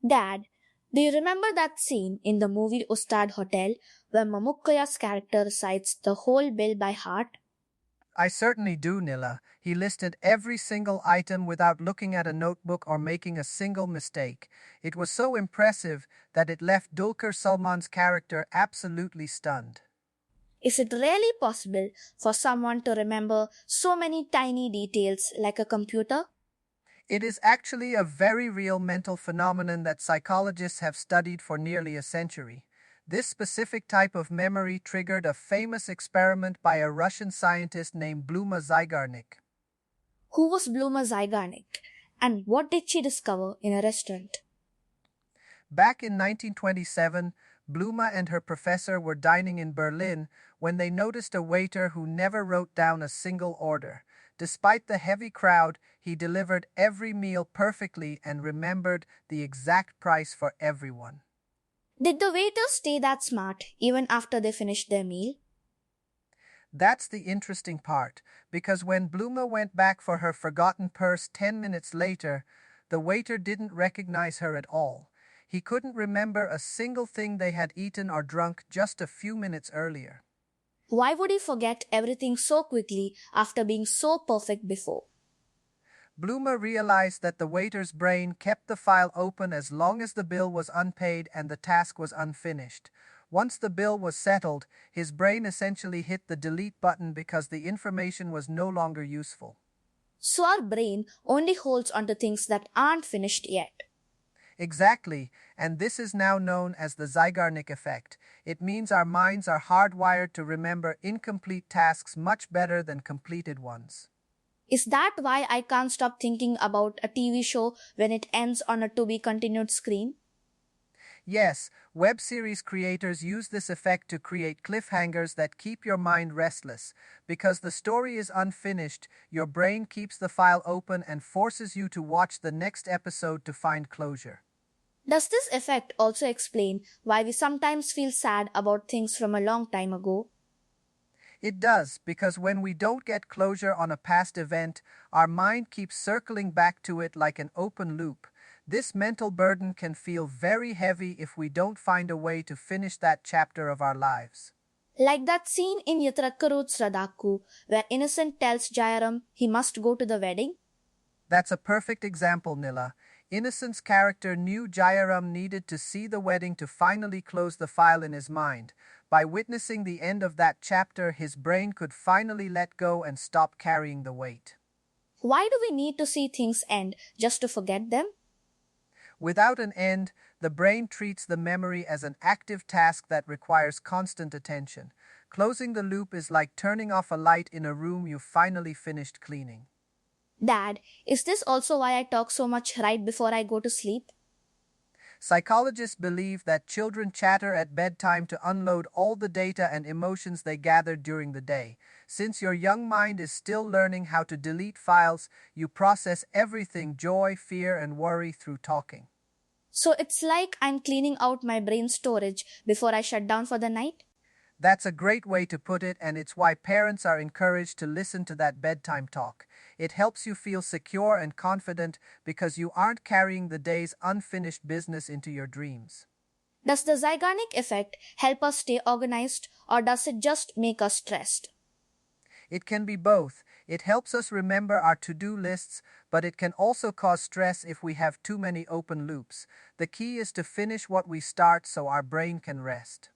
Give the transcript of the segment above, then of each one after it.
Dad, do you remember that scene in the movie Ustad Hotel where Mamukkaya's character recites the whole bill by heart? I certainly do, Nila. He listed every single item without looking at a notebook or making a single mistake. It was so impressive that it left Dulquer Salman's character absolutely stunned. Is it really possible for someone to remember so many tiny details like a computer? It is actually a very real mental phenomenon that psychologists have studied for nearly a century. This specific type of memory triggered a famous experiment by a Russian scientist named Bluma Zeigarnik. Who was Bluma Zeigarnik? And what did she discover in a restaurant? Back in 1927, Bluma and her professor were dining in Berlin when they noticed a waiter who never wrote down a single order. Despite the heavy crowd, he delivered every meal perfectly and remembered the exact price for everyone. Did the waiters stay that smart even after they finished their meal? That's the interesting part, because when Bluma went back for her forgotten purse 10 minutes later, the waiter didn't recognize her at all. He couldn't remember a single thing they had eaten or drunk just a few minutes earlier. Why would he forget everything so quickly after being so perfect before? Bloomer realized that the waiter's brain kept the file open as long as the bill was unpaid and the task was unfinished. Once the bill was settled, his brain essentially hit the delete button because the information was no longer useful. So our brain only holds onto things that aren't finished yet. Exactly, and this is now known as the Zeigarnik effect. It means our minds are hardwired to remember incomplete tasks much better than completed ones. Is that why I can't stop thinking about a TV show when it ends on a to be continued screen? Yes, web series creators use this effect to create cliffhangers that keep your mind restless. Because the story is unfinished, your brain keeps the file open and forces you to watch the next episode to find closure. Does this effect also explain why we sometimes feel sad about things from a long time ago? It does, because when we don't get closure on a past event, our mind keeps circling back to it like an open loop. This mental burden can feel very heavy if we don't find a way to finish that chapter of our lives. Like that scene in Yatrakkarut Sradaku where Innocent tells Jairam he must go to the wedding? That's a perfect example, Nila. Innocent's character knew Jayaram needed to see the wedding to finally close the file in his mind. By witnessing the end of that chapter, his brain could finally let go and stop carrying the weight. Why do we need to see things end just to forget them? Without an end, the brain treats the memory as an active task that requires constant attention. Closing the loop is like turning off a light in a room you finally finished cleaning. Dad, is this also why I talk so much right before I go to sleep? Psychologists believe that children chatter at bedtime to unload all the data and emotions they gathered during the day. Since your young mind is still learning how to delete files, you process everything joy, fear, and worry through talking. So it's like I'm cleaning out my brain storage before I shut down for the night? That's a great way to put it, and it's why parents are encouraged to listen to that bedtime talk. It helps you feel secure and confident because you aren't carrying the day's unfinished business into your dreams. Does the Zeigarnik effect help us stay organized or does it just make us stressed? It can be both. It helps us remember our to-do lists, but it can also cause stress if we have too many open loops. The key is to finish what we start so our brain can rest.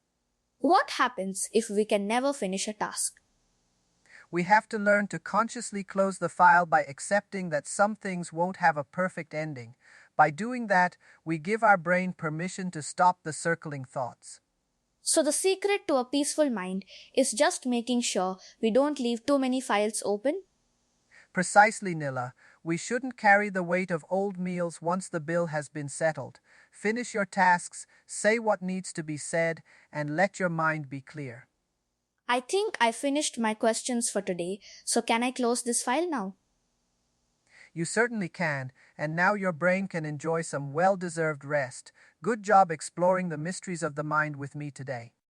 What happens if we can never finish a task? We have to learn to consciously close the file by accepting that some things won't have a perfect ending. By doing that, we give our brain permission to stop the circling thoughts. So the secret to a peaceful mind is just making sure we don't leave too many files open? Precisely, Nilla. We shouldn't carry the weight of old meals once the bill has been settled. Finish your tasks, say what needs to be said, and let your mind be clear. I think I finished my questions for today, so can I close this file now? You certainly can, and now your brain can enjoy some well-deserved rest. Good job exploring the mysteries of the mind with me today.